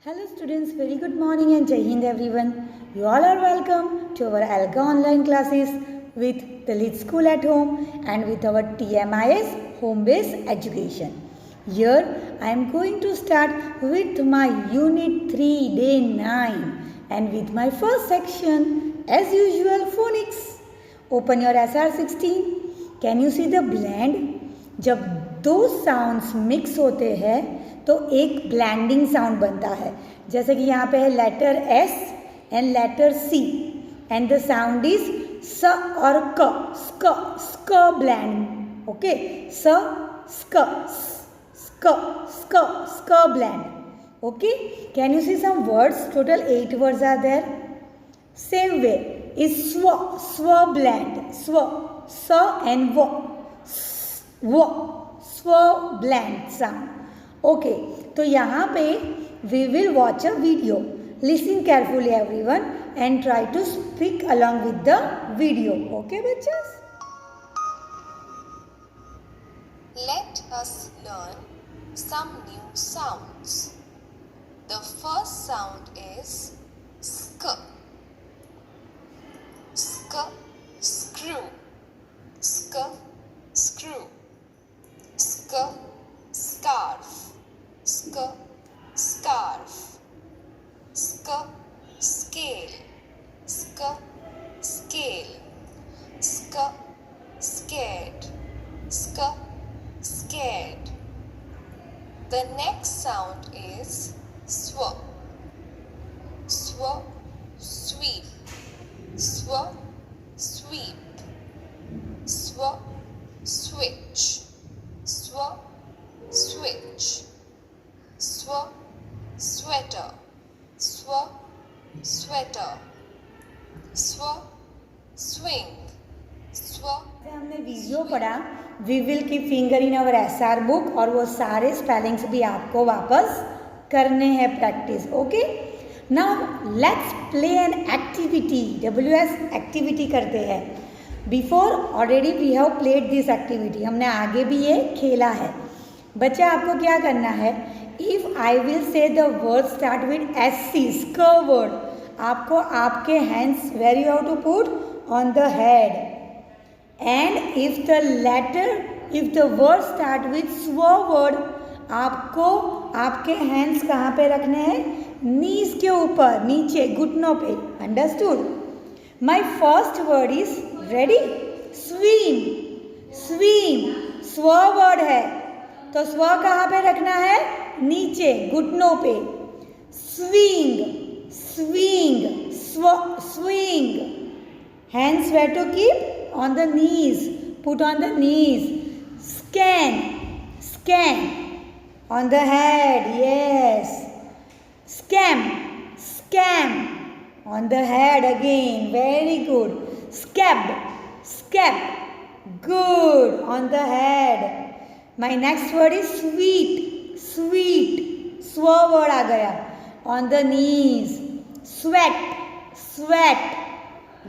Hello students, very good morning and Jai Hind everyone. You all are welcome to our Alga online classes with the Lead School at Home and with our TMIS Home Based Education. Here I am going to start with my Unit 3 Day 9 and with my first section as usual phonics. Open your SR 16. Can you see the blend? जब दो sounds mix होते हैं तो एक blending sound बनता है. जैसे कि यहाँ पे है letter S and letter C and the sound is स और क. स्क स्क ब्लेंड. ओके, स स्क स्क स्क स्क blend. Okay, can you see some words? Total 8 words are there. Same way is स्व स्व ब्लेंड. स्व स एंड व स्व ब्लेंड साउंड. ओके, तो यहाँ पे we will watch a video. Listen carefully everyone and try to speak along with the video. Okay बच्चा? Let us learn some new sounds. The first sound is sk. Sk, screw. Sk, screw. Sk, scarf. Sk, scarf. Sk, scale. Sk, scale. Sk, scared. Sk, scared. The next sound is sw. Sw, sweep. Sw, sweep. Sw, switch. Sw, switch. Sw, sweater. Sw, sweater. Sw, swing. Sw. हमने video पढ़ा. We will keep finger in our SR book और वो सारे spellings भी आपको वापस करने हैं practice. Okay, now let's play an activity. WS activity करते हैं. Before already we have played this activity. हमने आगे भी ये खेला है. बच्चे आपको क्या करना है? If I will say the word start with SC स्क वर्ड, आपको आपके hands where you have to put on the head. And if the word start with स्व वर्ड, आपको आपके हैंड्स कहाँ पे रखने हैं? नीज के ऊपर, नीचे घुटनों पे. Understood? My first word is ready. Swim. Swim स्व वर्ड है तो स्व कहाँ पे रखना है? नीचे घुटनों पे. स्विंग. स्विंग स्व swing. Hands where to keep on the knees. Put on the knees. Scan. Scan on the head. Yes. Scam. Scam on the head again. Very good. Scab. Scab. Good on the head. My next word is sweet. Sweet. Swa word आ गया. On the knees. Sweat. Sweat.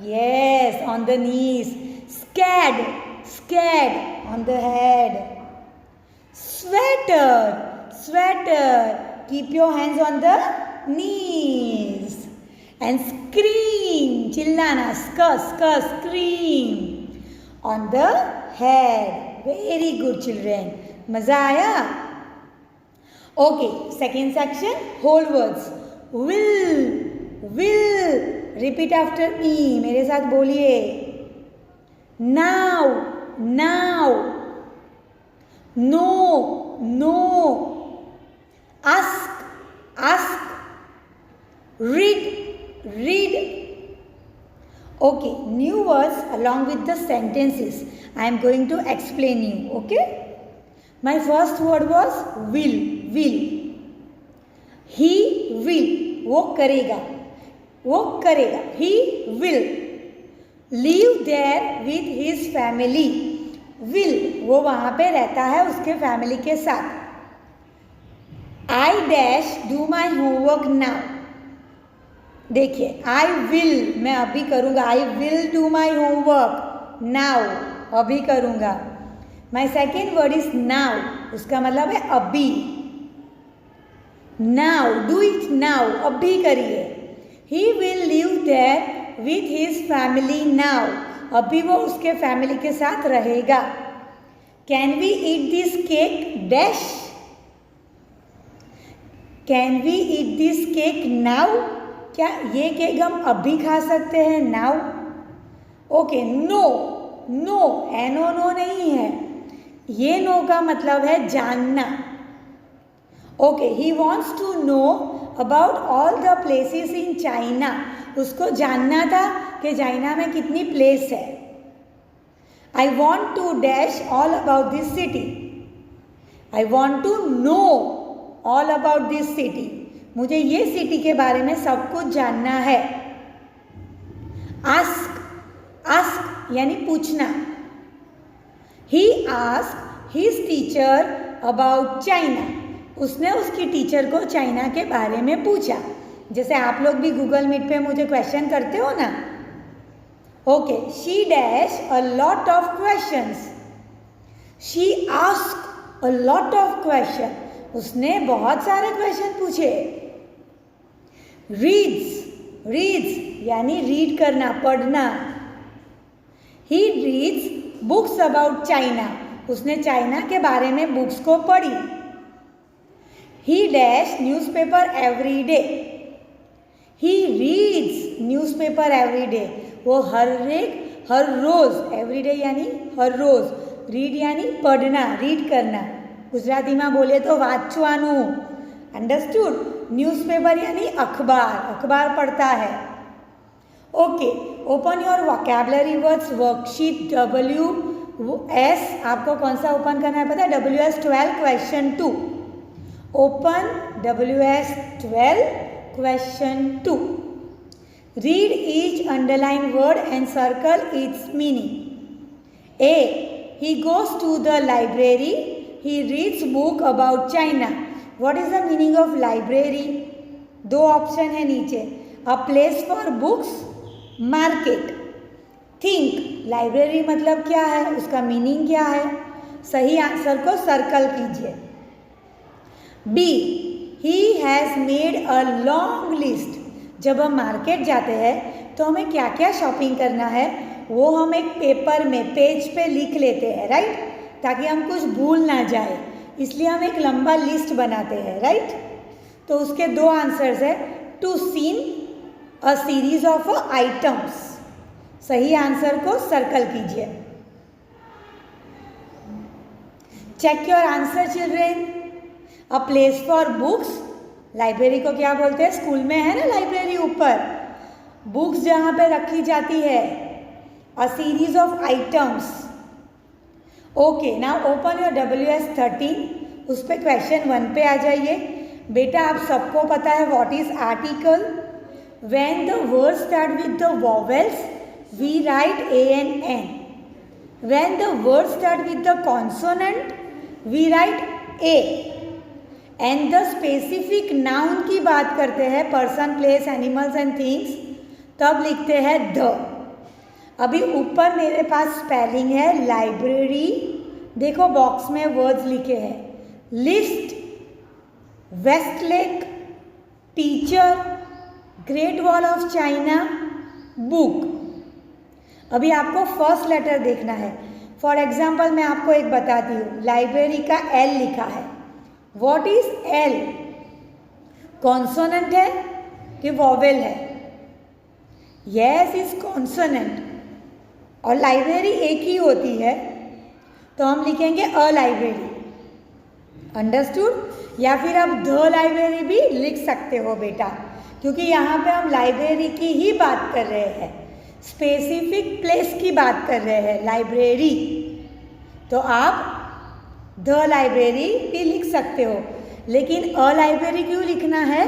Yes, on the knees. Scared. Scared on the head. Sweater. Sweater. Keep your hands on the knees. And scream. Chillana. Ska, ska, scream. On the head. Very good children. Maza aaya? Okay, second section, whole words. Will. Will. Repeat after me. मेरे साथ बोलिए. Now. Now. No. No. Ask. Ask. Read. Read. Okay, new words along with the sentences. I am going to explain you. Okay? My first word was will. Will. He will. वो करेगा. वो करेगा. He will live there with his family. Will, वो वहाँ पे रहता है उसके फैमिली के साथ. I dash do my homework now. देखिए, I will मैं अभी करूँगा. I will do my homework now. अभी करूँगा. My second word is now. उसका मतलब है अभी. नाउ, डू इट नाउ, अब भी करिए। He will live there with his family now, अभी वो उसके फैमिली के साथ रहेगा। Can we eat this cake dash, can we eat this cake now, क्या ये केक हम अभी खा सकते हैं नाउ। ओके, नो, नो, एनो नो नहीं है, ये नो का मतलब है जानना। Okay, he wants to know about all the places in China, उसको जानना था कि चाइना में कितनी प्लेस है। I want to dash all about this city, I want to know all about this city, मुझे ये सिटी के बारे में सब कुछ जानना है। आस्क, आस्क यानी पूछना। He ask his teacher about China, उसने उसकी टीचर को चाइना के बारे में पूछा। जैसे आप लोग भी गूगल मीट पे मुझे क्वेश्चन करते हो ना। Okay, she dash a lot of questions, she ask a lot of question, उसने बहुत सारे क्वेश्चन पूछे। रीड्स, रीड्स यानी रीड करना, पढ़ना। He reads books about China, उसने चाइना के बारे में बुक्स को पढ़ी। ही dash newspaper every day, he reads newspaper every day, वो हर रोज, एवरी डे यानी हर रोज, रीड यानी पढ़ना, रीड करना, ગુજરાતીમાં બોલે તો વાંચવાનું, અંડરસ્ટુડ। न्यूज़पेपर यानी अखबार, अखबार पढ़ता है। Okay, open your vocabulary words worksheet WS, आपको कौन सा ओपन करना है पता है? WS 12 question 2, open WS 12 question 2। Read each underline word and circle its meaning. A, he goes to the library, he reads book about China. What is the meaning of library? दो option है नीचे, a place for books, market। think, library मतलब क्या है, उसका meaning क्या है? सही आंसर को सर्कल कीजिए। B, he has made a long list। जब हम मार्केट जाते हैं तो हमें क्या क्या शॉपिंग करना है वो हम एक पेपर में, पेज पे लिख लेते हैं, राइट, ताकि हम कुछ भूल ना जाए, इसलिए हम एक लंबा लिस्ट बनाते हैं, राइट। तो उसके दो आंसर्स है, two seen a series of items. सही आंसर को सर्कल कीजिए। Check your answer children. A place for books, library को क्या बोलते हैं? स्कूल में है ना लाइब्रेरी ऊपर, बुक्स जहाँ पे रखी जाती है। अ series of items. Okay, now open your WS 13, उस पर क्वेश्चन 1 पे आ जाइए। बेटा आप सबको पता है what is article? When the word start with the vowels we write A and N, when the word start with the consonant we write A, and the specific noun की बात करते हैं, person, place, animals and things, तब लिखते हैं the. अभी ऊपर मेरे पास स्पेलिंग है लाइब्रेरी, देखो बॉक्स में वर्ड्स लिखे हैं, list, Westlake, teacher, Great wall of China, book. अभी आपको फर्स्ट लेटर देखना है। फॉर एग्जाम्पल मैं आपको एक बताती हूँ, लाइब्रेरी का L लिखा है। What is L? कॉन्सोनेंट है कि वॉवेल है? Yes, is consonant. और लाइब्रेरी एक ही होती है तो हम लिखेंगे अ लाइब्रेरी, अंडरस्टूड। या फिर आप द लाइब्रेरी भी लिख सकते हो बेटा, क्योंकि यहाँ पे हम लाइब्रेरी की ही बात कर रहे हैं, स्पेसिफिक प्लेस की बात कर रहे हैं, लाइब्रेरी। तो आप द लाइब्रेरी भी लिख सकते हो, लेकिन अ लाइब्रेरी क्यों लिखना है?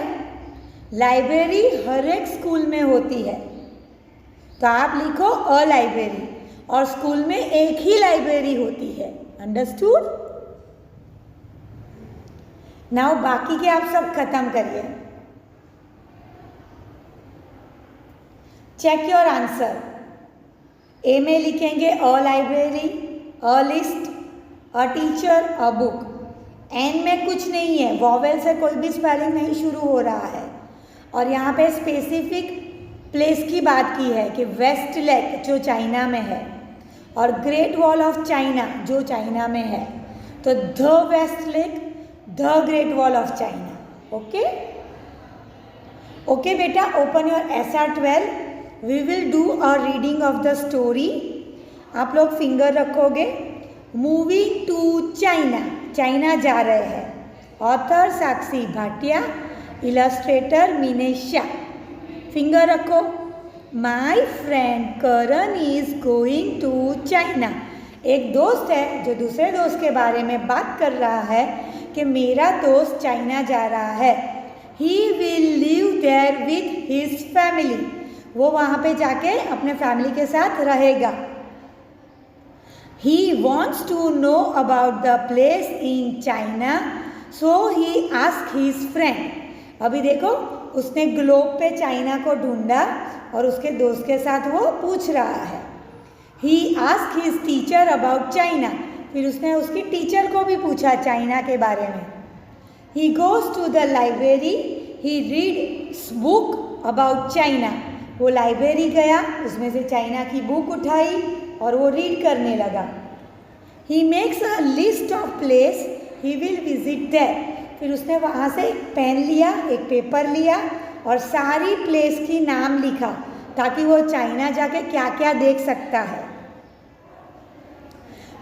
लाइब्रेरी हर एक स्कूल में होती है, तो आप लिखो अ लाइब्रेरी, और स्कूल में एक ही लाइब्रेरी होती है, अंडरस्टूड। नाउ बाकी के आप सब खत्म करिए। Check your answer. ए में लिखेंगे a library, a list, a teacher, a book. An में कुछ नहीं है, वॉवेल से कोई भी स्पेलिंग नहीं शुरू हो रहा है। और यहाँ पे स्पेसिफिक प्लेस की बात की है कि वेस्ट लेक जो चाइना में है और ग्रेट वॉल ऑफ चाइना जो चाइना में है, तो the west lake, the great wall of China. Okay okay बेटा, open your SR12। We will do a reading of the story. आप लोग फिंगर रखोगे। मूविंग टू चाइना, चाइना जा रहे हैं। Author Sakshi Bhatia, illustrator Minesha. Finger रखो। My friend Karan is going to China. एक दोस्त है जो दूसरे दोस्त के बारे में बात कर रहा है कि मेरा दोस्त चाइना जा रहा है। He will live there with his family. वो वहाँ पे जाके अपने फैमिली के साथ रहेगा। He wants to know about the place in China, so he asked his friend. अभी देखो, उसने ग्लोब पे चाइना को ढूंढा और उसके दोस्त के साथ वो पूछ रहा है। He asked his teacher about China. फिर उसने उसकी टीचर को भी पूछा चाइना के बारे में। He goes to the library. He reads book about China. वो लाइब्रेरी गया, उसमें से चाइना की बुक उठाई और वो रीड करने लगा। He makes a list of place he will visit there. फिर उसने वहाँ से एक पेन लिया, एक पेपर लिया और सारी प्लेस की नाम लिखा ताकि वो चाइना जाके क्या क्या देख सकता है।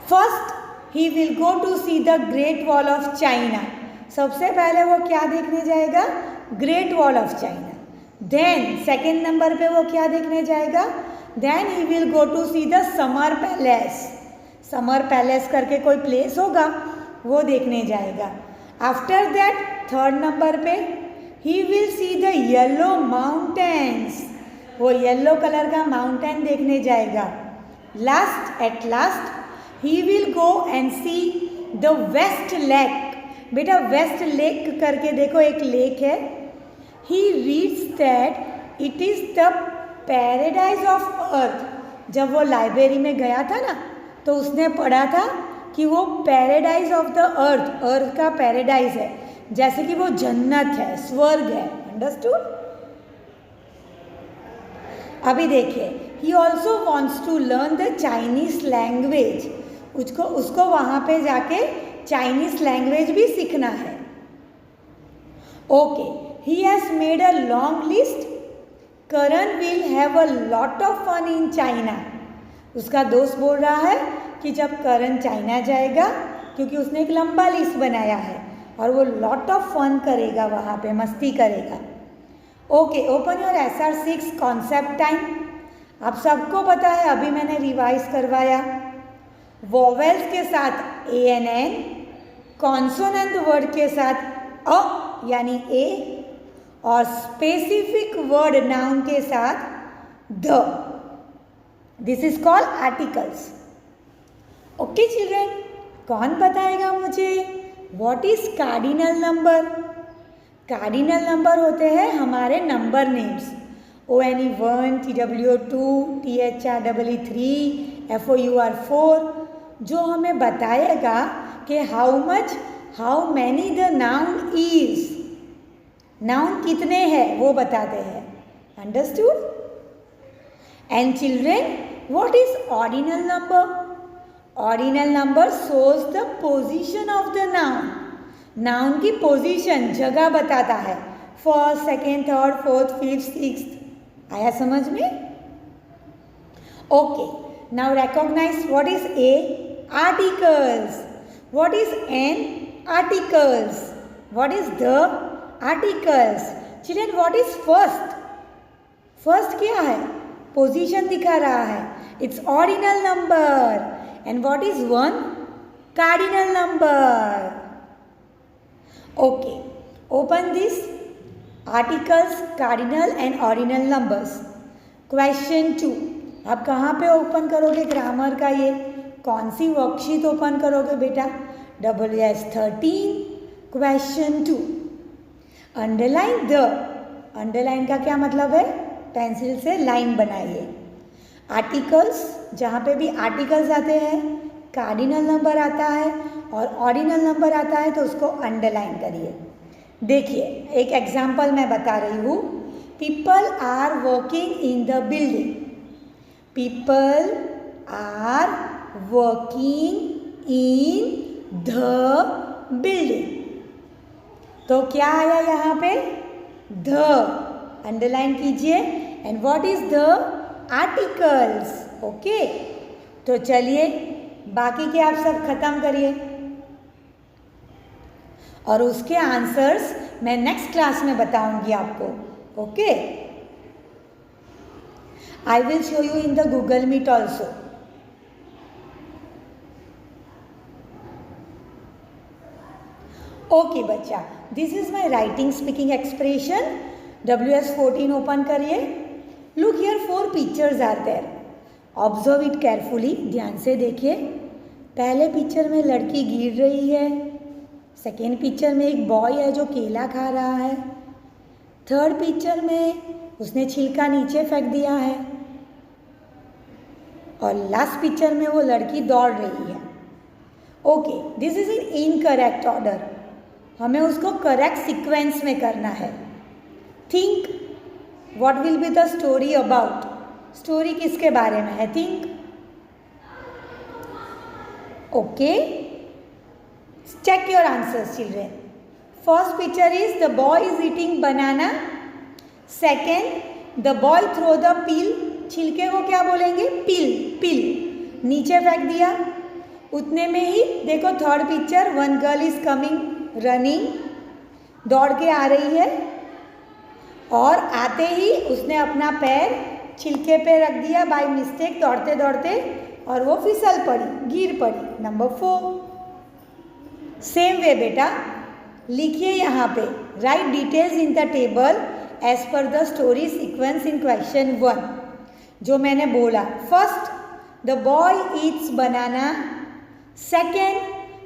First he will go to see the Great Wall of China. सबसे पहले वो क्या देखने जाएगा? Great wall of China. Then second number पे वो क्या देखने जाएगा? Then he will go to see the Summer Palace. Summer Palace करके कोई प्लेस होगा, वो देखने जाएगा। आफ्टर दैट थर्ड नंबर पे he will see the yellow mountains. वो येलो कलर का माउंटेन देखने जाएगा। At last he will go and see the west lake. बेटा वेस्ट लेक करके देखो, एक लेक है। He reads that it is the paradise of earth. जब वो लाइब्रेरी में गया था ना, तो उसने पढ़ा था कि वो पैराडाइज ऑफ द अर्थ, अर्थ का पैराडाइज है, जैसे कि वो जन्नत है, स्वर्ग है। अंडरस्टूड? अभी देखिए, he also wants to learn the Chinese language. उसको वहाँ पे जाके चाइनीज लैंग्वेज भी सीखना है। Okay, he has made a long list. Karan will have a lot of fun in China. उसका दोस्त बोल रहा है कि जब करण चाइना जाएगा, क्योंकि उसने एक लंबा लिस्ट बनाया है और वो लॉट ऑफ फन करेगा, वहाँ पे मस्ती करेगा। Okay, open your SR6 concept time. आप सबको पता है, अभी मैंने रिवाइज करवाया। वोवेल्स के साथ ANN, कॉन्सोनेंट वर्ड के साथ अ यानी ए, और स्पेसिफिक वर्ड नाउन के साथ the. This is called articles. Okay children, कौन बताएगा मुझे what is cardinal number? Cardinal number होते हैं हमारे number names. ONE1, TWO2, THREE3, FOUR4, जो हमें बताएगा कि how many the noun is. Noun कितने हैं वो बताते हैं। Understood? And children, what is ordinal number? Ordinal number shows the position of the noun. Noun की पोजीशन, जगह बताता है। First, second, third, fourth, fifth, sixth. आया समझ में? Okay, now recognise what is a? Articles. What is an? Articles. What is the? Articles. Children, what is first? First क्या है? Position दिखा रहा है। It's ordinal number. And what is one? Cardinal number. Okay, open this articles, cardinal and ordinal numbers. Question 2, आप कहाँ पे open करोगे grammar का? ये कौन सी वर्कशीट ओपन करोगे बेटा? WS13 question 2। Underline the. Underline का क्या मतलब है? पेंसिल से लाइन बनाइए। आर्टिकल्स, जहाँ पे भी आर्टिकल्स आते हैं, कार्डिनल नंबर आता है और ऑर्डिनल नंबर आता है तो उसको अंडरलाइन करिए। देखिए एक एग्जाम्पल मैं बता रही हूँ, people are working in the building, people are working in the building. तो क्या आया यहाँ पे, द, अंडरलाइन कीजिए। And what is the, articles. Okay, तो चलिए बाकी के आप सब खत्म करिए और उसके आंसर्स मैं नेक्स्ट क्लास में बताऊंगी आपको। Okay, I will show you in the Google Meet also. Okay बच्चा, this is my writing speaking expression. WS14 open करिए। Look here 4 pictures are there, observe it carefully, ध्यान से देखिए। पहले पिक्चर में लड़की गिर रही है, सेकेंड पिक्चर में एक बॉय है जो केला खा रहा है, थर्ड पिक्चर में उसने छिलका नीचे फेंक दिया है और लास्ट पिक्चर में वो लड़की दौड़ रही है। Okay, this is in incorrect order, हमें उसको करेक्ट सीक्वेंस में करना है। Think what will be the story about, story किसके बारे में है, think. Okay, check your answers children. First picture is the boy is eating banana, second the boy throw the peel, छिलके को क्या बोलेंगे, पिल, पिल नीचे फेंक दिया। उतने में ही देखो third picture, one girl is coming running, दौड़ के आ रही है और आते ही उसने अपना पैर छिलके पे रख दिया बाय मिस्टेक दौड़ते दौड़ते और वो फिसल पड़ी, गिर पड़ी। नंबर 4, सेम वे बेटा लिखिए यहाँ पे, write details in the table as per the story sequence in question 1 जो मैंने बोला। First, the boy eats banana, second,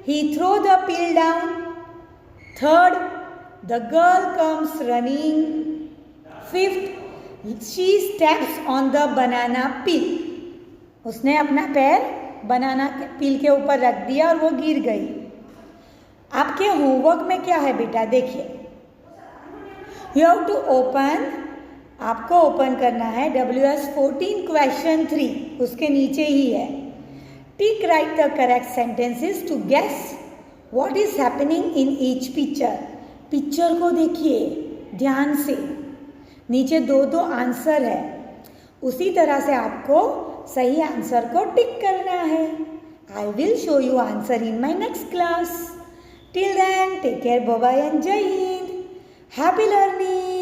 he throw the peel down, third, the girl comes running, fifth, she steps on the banana peel, उसने अपना पैर बनाना पील के ऊपर रख दिया और वो गिर गई। आपके होमवर्क में क्या है बेटा, देखिए, यू हैव टू ओपन, आपको ओपन करना है WS14 क्वेश्चन 3, उसके नीचे ही है। Tick right the correct sentences to guess what is happening in each picture. Picture को देखिए ध्यान से, नीचे 2-2 आंसर है, उसी तरह से आपको सही आंसर को टिक करना है। I will show you answer in my next class. Till then take care, bye bye and Jai Hind, happy learning.